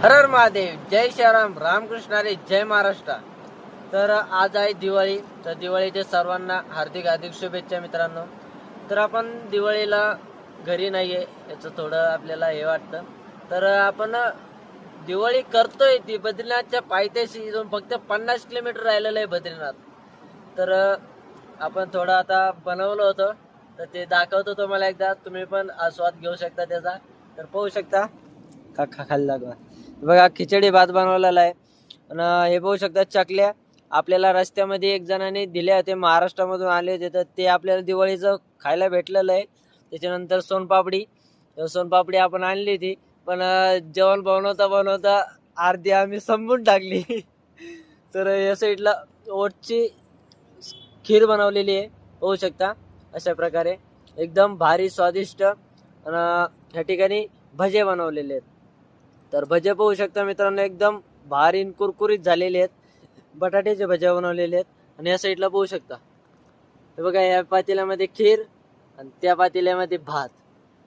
हर हर महादेव, जय श्रीराम, रामकृष्ण हरी, जय महाराष्ट्र. तर आज आहे दिवाळी. तर दिवाळीच्या सर्वांना हार्दिक हार्दिक शुभेच्छा मित्रांनो. तर आपण दिवाळीला घरी नाहीये याचं थोडं आपल्याला हे वाटतं. तर आपण दिवाळी करतोय ती बद्रीनाथच्या पायथ्याशी इथून फक्त 50 किलोमीटर राहिलेलं आहे बद्रीनाथ. तर आपण थोडं आता बनवलं होतं, तर ते दाखवतो तुम्हाला एकदा. तुम्ही पण आस्वाद घेऊ शकता त्याचा. तर पाहू शकता खाली लागला बघा, खिचडी भात बनवलेला आहे. आणि हे पाहू शकता चकल्या आपल्याला रस्त्यामध्ये एक जणांनी दिल्या होते, महाराष्ट्रामधून आले होते, तर ते आपल्याला दिवाळीचं खायला भेटलेलं आहे. त्याच्यानंतर सोनपापडी सोनपापडी आपण आणली होती, पण जेवण बनवता बनवता अर्धी आम्ही संपून टाकली. तर या साईडला ओटची खीर बनवलेली आहे, पाहू शकता. अशा प्रकारे एकदम भारी स्वादिष्ट. आणि ह्या ठिकाणी भजे बनवलेले आहेत. तर भजे पाहू शकता मित्रांनो, एकदम भारी कुरकुरीत झालेले आहेत. बटाट्याचे भजे बनवलेले आहेत. आणि या साईडला पाहू शकता, हे बघा, या पातेल्यामध्ये खीर आणि त्या पातेल्यामध्ये भात.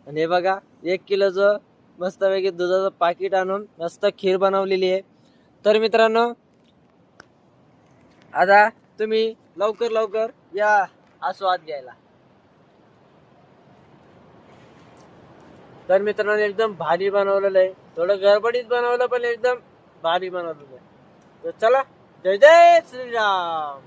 आणि हे बघा, 1 किलोचं मस्तपैकी दुधाचं पाकिट आणून मस्त खीर बनवलेली आहे. तर मित्रांनो, आता तुम्ही लवकर लवकर या आस्वाद घ्यायला. तर मित्रांनो, एकदम भारी बनवलेलं आहे. थोडं गडबडीत बनवलं, पण एकदम भारी बनवलेलं आहे. तर चला, जय जय श्रीराम.